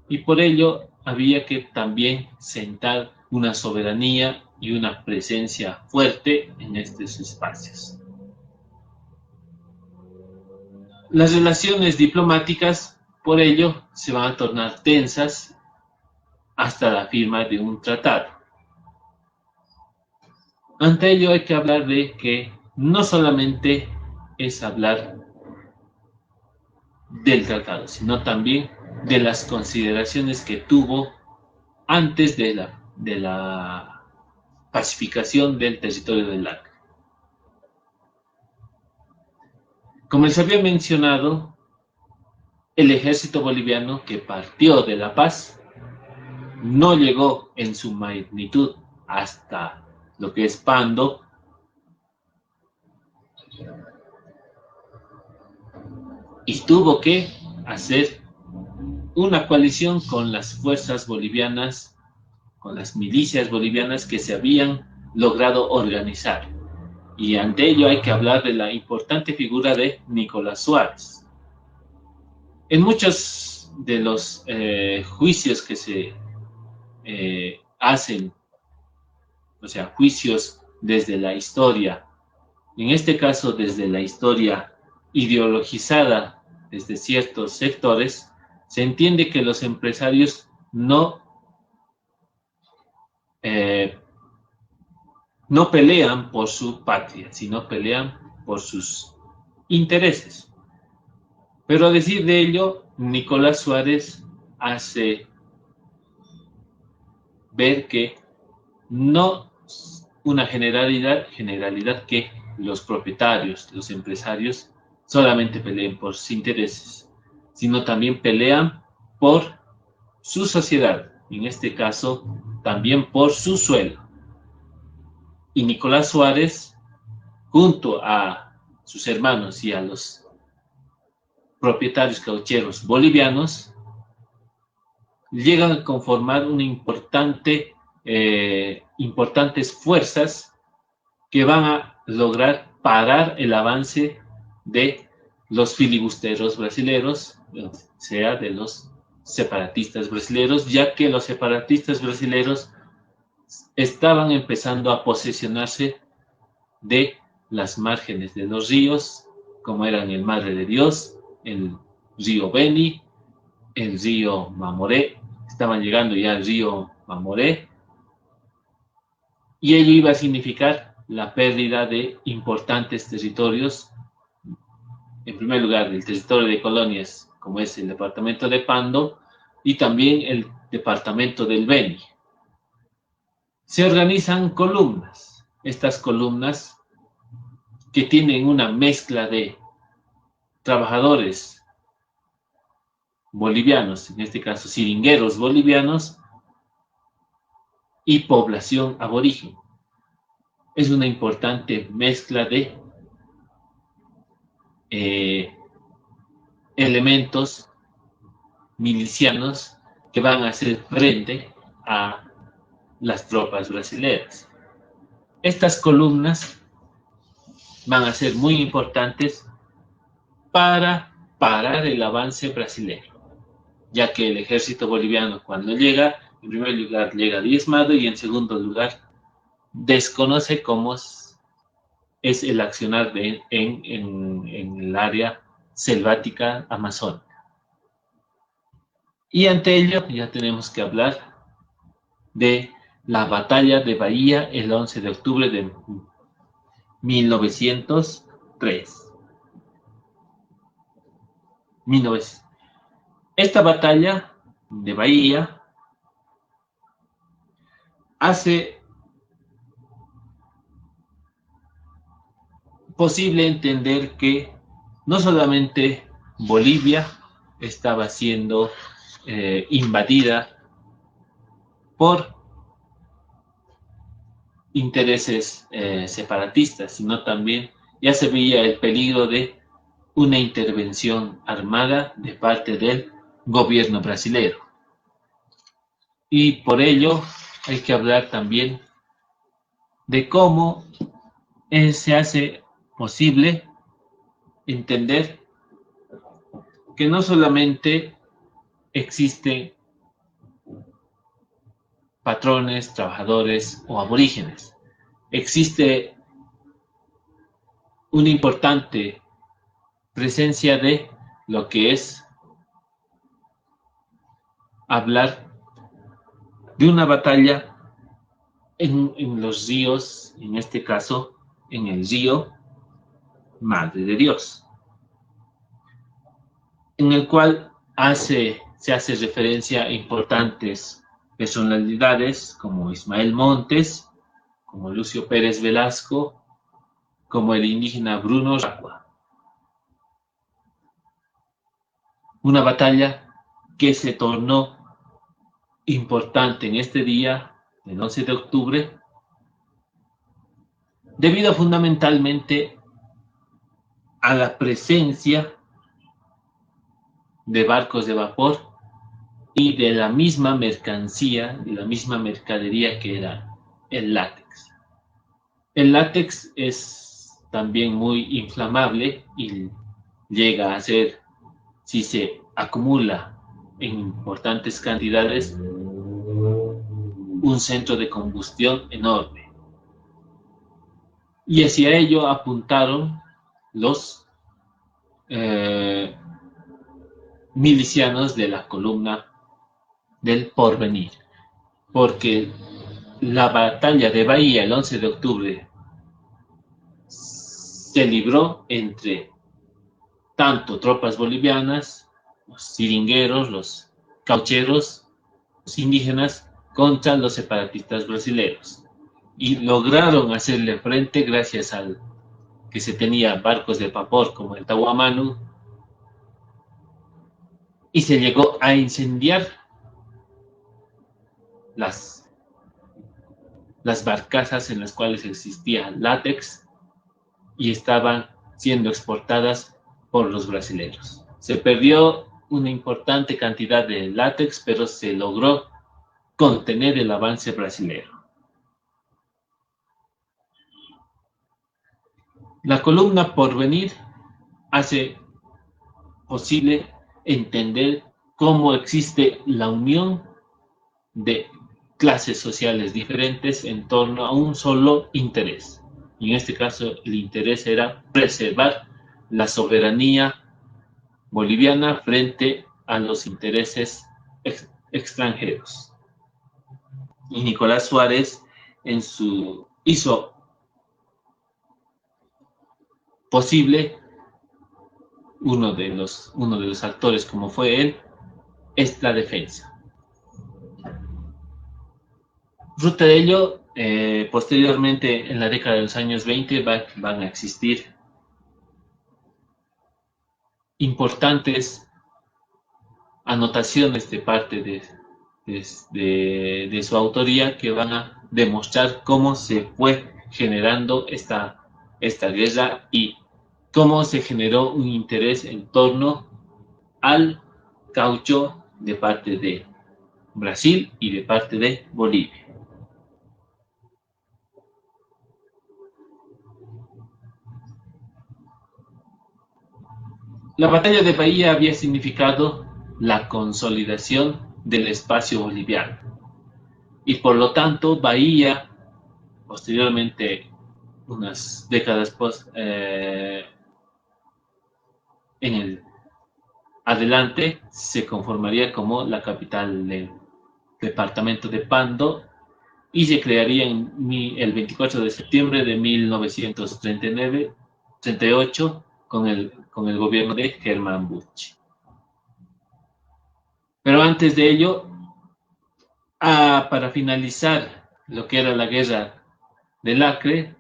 Y por ello había que también sentar una soberanía y una presencia fuerte en estos espacios. Las relaciones diplomáticas, por ello, se van a tornar tensas hasta la firma de un tratado. Ante ello hay que hablar de que no solamente es hablar del tratado, sino también de las consideraciones que tuvo antes de la pacificación del territorio del Acre. Como les había mencionado, el ejército boliviano que partió de La Paz no llegó en su magnitud hasta lo que es Pando, y tuvo que hacer una coalición con las fuerzas bolivianas, con las milicias bolivianas que se habían logrado organizar. Y ante ello hay que hablar de la importante figura de Nicolás Suárez. En muchos de los juicios que se hacen, o sea, juicios desde la historia, en este caso desde la historia ideologizada desde ciertos sectores, se entiende que los empresarios no pelean por su patria, sino pelean por sus intereses. Pero a decir de ello, Nicolás Suárez hace ver que no una generalidad que los propietarios, los empresarios, solamente peleen por sus intereses, sino también pelean por su sociedad, en este caso también por su suelo. Y Nicolás Suárez, junto a sus hermanos y a los propietarios caucheros bolivianos, llegan a conformar una importantes fuerzas que van a lograr parar el avance de los filibusteros brasileños, o sea, de los separatistas brasileños, ya que los separatistas brasileños estaban empezando a posesionarse de las márgenes de los ríos, como eran el Madre de Dios, el río Beni, el río Mamoré, estaban llegando ya al río Mamoré, y ello iba a significar la pérdida de importantes territorios, en primer lugar el territorio de colonias, como es el departamento de Pando, y también el departamento del Beni. Se organizan columnas, estas columnas que tienen una mezcla de trabajadores bolivianos, en este caso siringueros bolivianos, y población aborigen. Es una importante mezcla de elementos milicianos que van a hacer frente a las tropas brasileñas. Estas columnas van a ser muy importantes para parar el avance brasileño, ya que el ejército boliviano, cuando llega, en primer lugar llega diezmado y en segundo lugar desconoce cómo es el accionar en el área selvática amazónica. Y ante ello ya tenemos que hablar de la batalla de Bahía el 11 de octubre de 1903. 1900. Esta batalla de Bahía hace posible entender que no solamente Bolivia estaba siendo invadida por intereses separatistas, sino también ya se veía el peligro de una intervención armada de parte del gobierno brasileño. Y por ello hay que hablar también de cómo se hace posible entender que no solamente existen patrones, trabajadores o aborígenes, existe una importante presencia de lo que es hablar de una batalla en los ríos, en este caso en el río Madre de Dios, en el cual se hace referencia a importantes personalidades como Ismael Montes, como Lucio Pérez Velasco, como el indígena Bruno Racua. Una batalla que se tornó importante en este día, el 11 de octubre, debido fundamentalmente a la presencia de barcos de vapor y de la misma mercancía, de la misma mercadería que era el látex. El látex es también muy inflamable y llega a ser, si se acumula en importantes cantidades, un centro de combustión enorme. Y hacia ello apuntaron los milicianos de la columna del Porvenir, porque la batalla de Bahía el 11 de octubre se libró entre tanto tropas bolivianas, los siringueros, los caucheros, los indígenas, contra los separatistas brasileños. Y lograron hacerle frente gracias al que se tenía barcos de vapor como el Tahuamanu, y se llegó a incendiar las barcazas en las cuales existía látex y estaban siendo exportadas por los brasileños. Se perdió una importante cantidad de látex, pero se logró contener el avance brasileño. La columna Porvenir hace posible entender cómo existe la unión de clases sociales diferentes en torno a un solo interés. Y en este caso el interés era preservar la soberanía boliviana frente a los intereses extranjeros. Y Nicolás Suárez hizo posible, uno de los actores como fue él, esta defensa. Fruto de ello, posteriormente en la década de los años 20 van a existir importantes anotaciones de parte de su autoría que van a demostrar cómo se fue generando esta guerra y cómo se generó un interés en torno al caucho de parte de Brasil y de parte de Bolivia. La batalla de Bahía había significado la consolidación del espacio boliviano y por lo tanto Bahía, posteriormente, unas décadas adelante, se conformaría como la capital del departamento de Pando y se crearía el 24 de septiembre de 1938 con el gobierno de Germán Bucci. Pero antes de ello, para finalizar lo que era la guerra del Acre,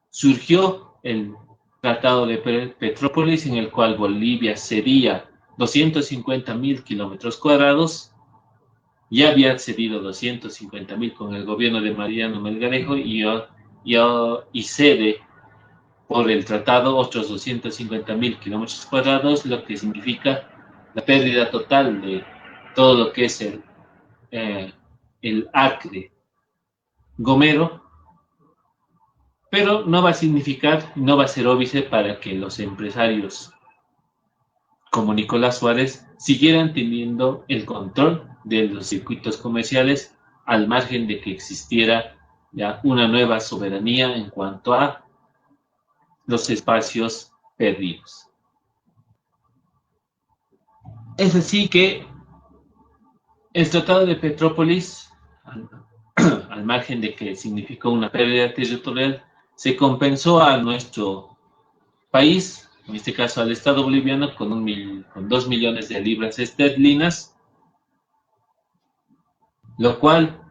surgió el Tratado de Petrópolis, en el cual Bolivia cedía 250.000 kilómetros cuadrados. Ya había cedido 250.000 con el gobierno de Mariano Melgarejo y cede por el tratado otros 250.000 kilómetros cuadrados, lo que significa la pérdida total de todo lo que es el Acre Gomero, pero no va a significar, no va a ser óbice para que los empresarios como Nicolás Suárez siguieran teniendo el control de los circuitos comerciales, al margen de que existiera ya una nueva soberanía en cuanto a los espacios perdidos. Es así que el Tratado de Petrópolis, al margen de que significó una pérdida territorial, se compensó a nuestro país, en este caso al Estado boliviano, con 2 millones de libras esterlinas, lo cual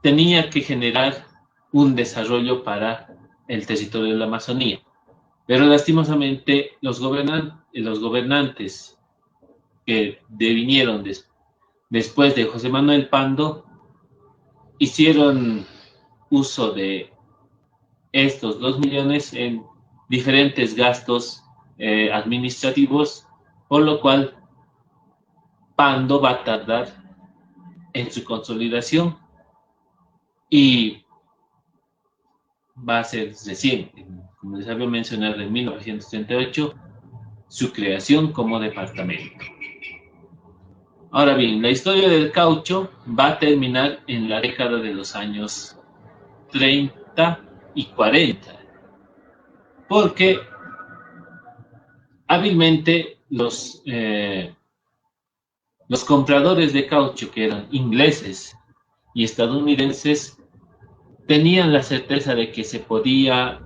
tenía que generar un desarrollo para el territorio de la Amazonía. Pero lastimosamente los gobernantes que devinieron después de José Manuel Pando hicieron uso de estos 2 millones en diferentes gastos administrativos, por lo cual Pando va a tardar en su consolidación y va a ser recién, como les había mencionado, en 1938, su creación como departamento. Ahora bien, la historia del caucho va a terminar en la década de los años 30 y 40, porque hábilmente los compradores de caucho, que eran ingleses y estadounidenses, tenían la certeza de que se podía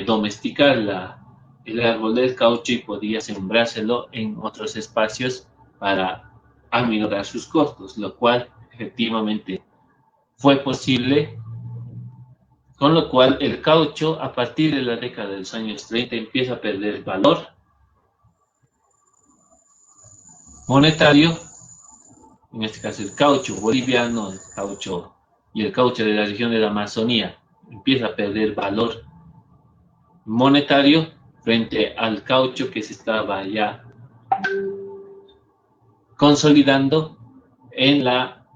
domesticar el árbol del caucho y podía sembrárselo en otros espacios para aminorar sus costos, lo cual efectivamente fue posible, con lo cual el caucho a partir de la década de los años 30 empieza a perder valor monetario, en este caso el caucho boliviano, el caucho y el caucho de la región de la Amazonía empieza a perder valor monetario frente al caucho que se estaba ya consolidando en la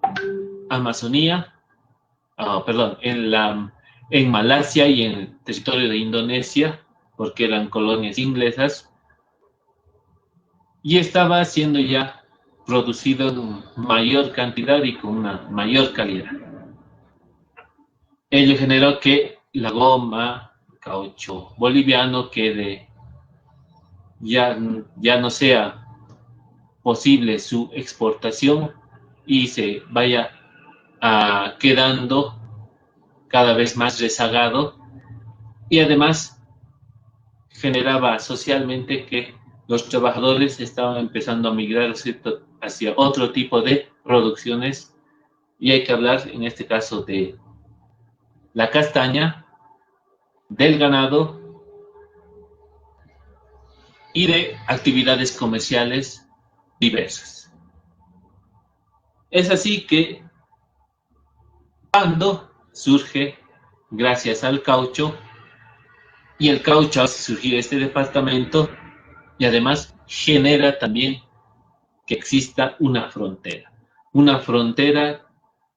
Amazonía, en Malasia y en el territorio de Indonesia, porque eran colonias inglesas, y estaba siendo ya producido en mayor cantidad y con una mayor calidad. Ello generó que la goma, caucho boliviano, ya no sea posible su exportación y se vaya quedando cada vez más rezagado, y además generaba socialmente que los trabajadores estaban empezando a migrar hacia otro tipo de producciones, y hay que hablar en este caso de la castaña, del ganado y de actividades comerciales diversas. Es así que Pando surge gracias al caucho, y el caucho hace surgir este departamento, y además genera también que exista una frontera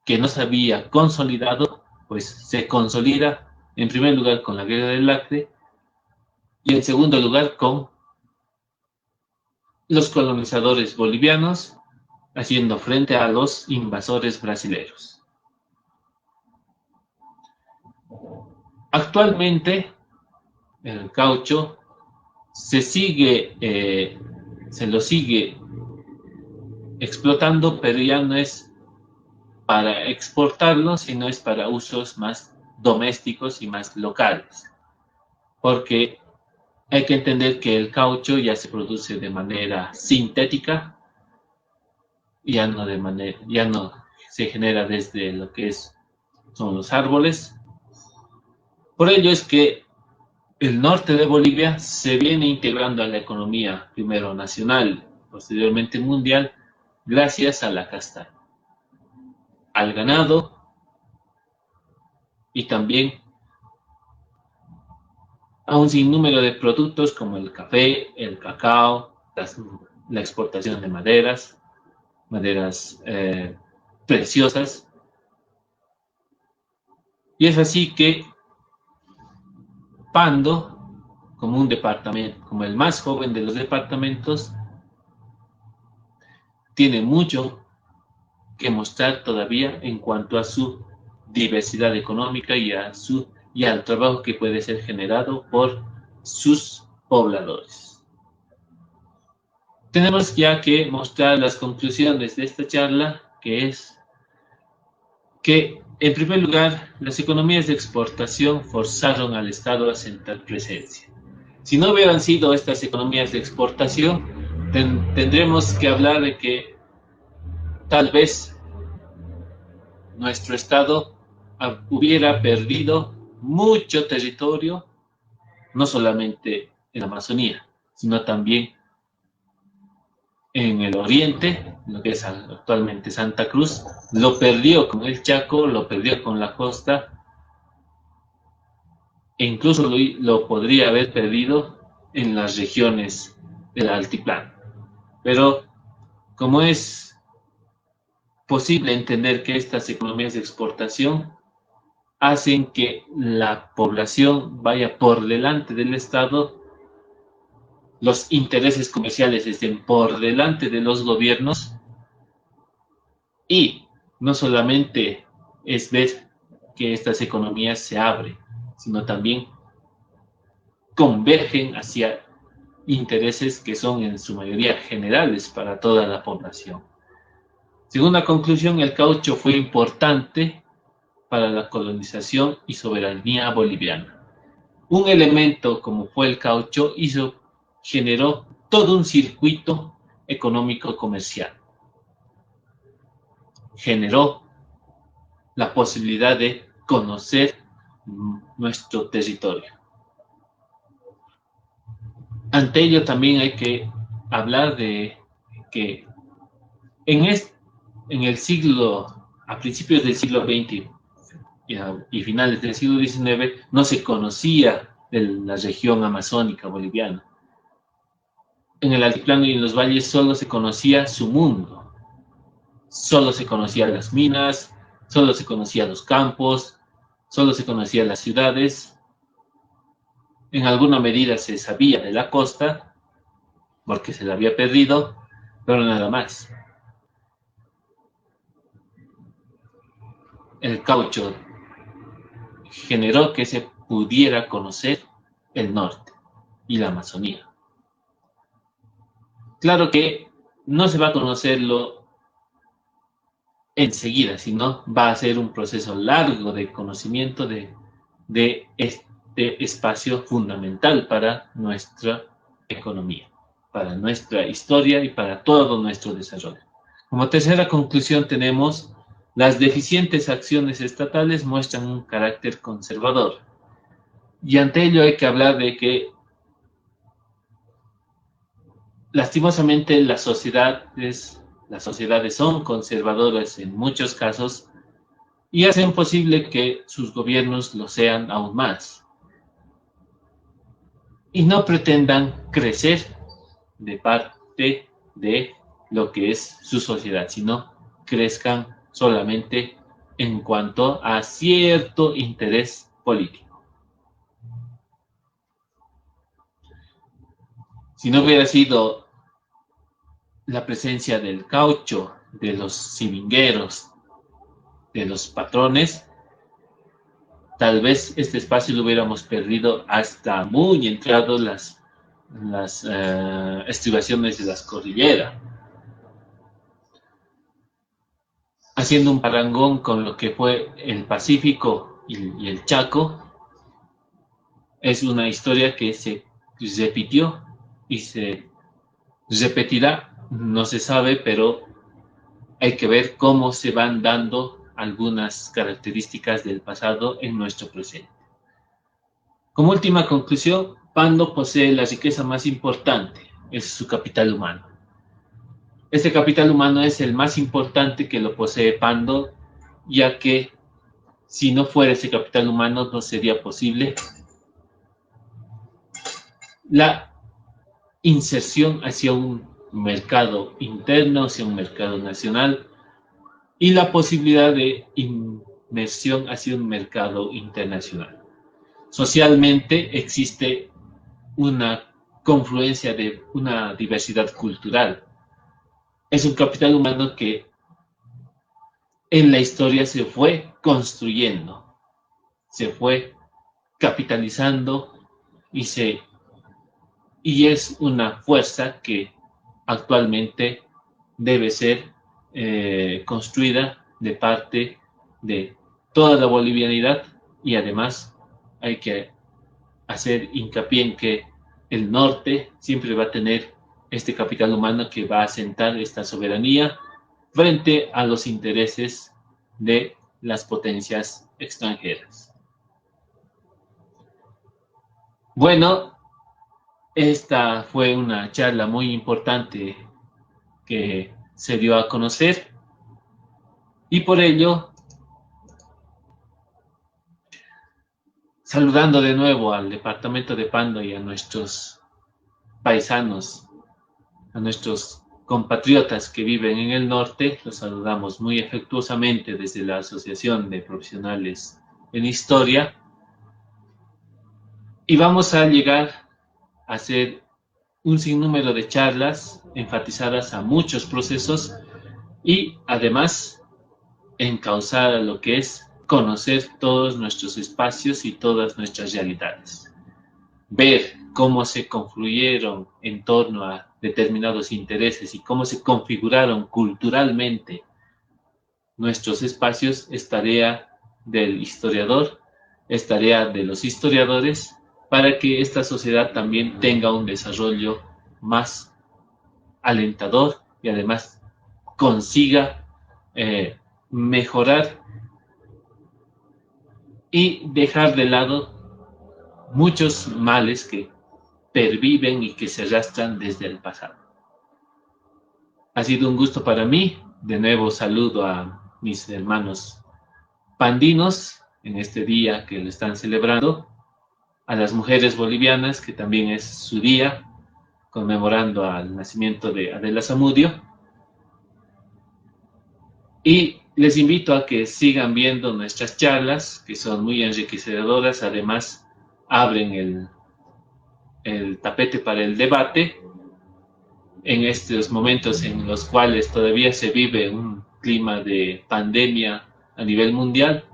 que no se había consolidado, pues se consolida en primer lugar con la guerra del Acre y en segundo lugar con los colonizadores bolivianos haciendo frente a los invasores brasileños. Actualmente el caucho se lo sigue explotando, pero ya no es para exportarlo, sino es para usos más domésticos y más locales, porque hay que entender que el caucho ya se produce de manera sintética, ya no se genera desde lo que son los árboles. Por ello es que el norte de Bolivia se viene integrando a la economía, primero nacional, posteriormente mundial, gracias a la castaña, al ganado y también a un sinnúmero de productos como el café, el cacao, la exportación de maderas preciosas. Y es así que Pando, como un departamento, como el más joven de los departamentos, tiene mucho que mostrar todavía en cuanto a su diversidad económica y al trabajo que puede ser generado por sus pobladores. Tenemos ya que mostrar las conclusiones de esta charla, que es que, en primer lugar, las economías de exportación forzaron al Estado a sentar presencia. Si no hubieran sido estas economías de exportación, tendremos que hablar de que tal vez nuestro Estado hubiera perdido mucho territorio, no solamente en la Amazonía, sino también en el oriente, lo que es actualmente Santa Cruz, lo perdió con el Chaco, lo perdió con la costa, e incluso lo podría haber perdido en las regiones del altiplano. Pero como es posible entender que estas economías de exportación hacen que la población vaya por delante del Estado, los intereses comerciales estén por delante de los gobiernos, y no solamente es ver que estas economías se abren, sino también convergen hacia intereses que son en su mayoría generales para toda la población. Según la conclusión, el caucho fue importante para la colonización y soberanía boliviana. Un elemento como fue el caucho generó todo un circuito económico comercial. Generó la posibilidad de conocer nuestro territorio. Ante ello también hay que hablar de que en el siglo, a principios del siglo XX y finales del siglo XIX, no se conocía de la región amazónica boliviana. En el altiplano y en los valles solo se conocía su mundo. Solo se conocían las minas, solo se conocían los campos, solo se conocían las ciudades. En alguna medida se sabía de la costa, porque se la había perdido, pero nada más. El caucho generó que se pudiera conocer el norte y la Amazonía. Claro que no se va a conocerlo enseguida, sino va a ser un proceso largo de conocimiento de este espacio fundamental para nuestra economía, para nuestra historia y para todo nuestro desarrollo. Como tercera conclusión tenemos: las deficientes acciones estatales muestran un carácter conservador. Y ante ello hay que hablar de que, lastimosamente, las sociedades son conservadoras en muchos casos y hacen posible que sus gobiernos lo sean aún más. Y no pretendan crecer de parte de lo que es su sociedad, sino crezcan solamente en cuanto a cierto interés político. Si no hubiera sido la presencia del caucho, de los siringueros, de los patrones, tal vez este espacio lo hubiéramos perdido hasta muy entrado las estribaciones de las cordilleras, haciendo un parangón con lo que fue el Pacífico y el Chaco. Es una historia que se repitió y se repetirá, no se sabe, pero hay que ver cómo se van dando algunas características del pasado en nuestro presente. Como última conclusión, Pando posee la riqueza más importante, es su capital humano. Este capital humano es el más importante que lo posee Pando, ya que si no fuera ese capital humano no sería posible la inserción hacia un mercado interno, hacia un mercado nacional y la posibilidad de inmersión hacia un mercado internacional. Socialmente existe una confluencia de una diversidad cultural. Es un capital humano que en la historia se fue construyendo, se fue capitalizando y es una fuerza que actualmente debe ser construida de parte de toda la bolivianidad y además hay que hacer hincapié en que el norte siempre va a tener este capital humano que va a asentar esta soberanía frente a los intereses de las potencias extranjeras. Bueno, esta fue una charla muy importante que se dio a conocer y por ello, saludando de nuevo al departamento de Pando y a nuestros paisanos, a nuestros compatriotas que viven en el norte, los saludamos muy afectuosamente desde la Asociación de Profesionales en Historia y vamos a llegar a hacer un sinnúmero de charlas enfatizadas a muchos procesos y además encauzar a lo que es conocer todos nuestros espacios y todas nuestras realidades. Ver cómo se confluyeron en torno a determinados intereses y cómo se configuraron culturalmente nuestros espacios es tarea del historiador, es tarea de los historiadores para que esta sociedad también tenga un desarrollo más alentador y además consiga mejorar y dejar de lado muchos males que perviven y que se arrastran desde el pasado. Ha sido un gusto para mí. De nuevo saludo a mis hermanos pandinos en este día que lo están celebrando, a las mujeres bolivianas que también es su día, conmemorando al nacimiento de Adela Zamudio. Y les invito a que sigan viendo nuestras charlas, que son muy enriquecedoras, además abren el tapete para el debate en estos momentos en los cuales todavía se vive un clima de pandemia a nivel mundial.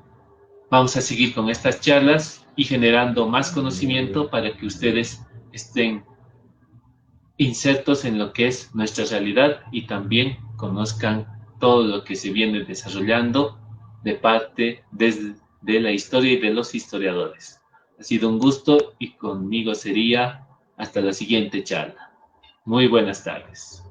Vamos a seguir con estas charlas y generando más conocimiento para que ustedes estén insertos en lo que es nuestra realidad y también conozcan todo lo que se viene desarrollando de parte de la historia y de los historiadores. Ha sido un gusto y conmigo sería hasta la siguiente charla. Muy buenas tardes.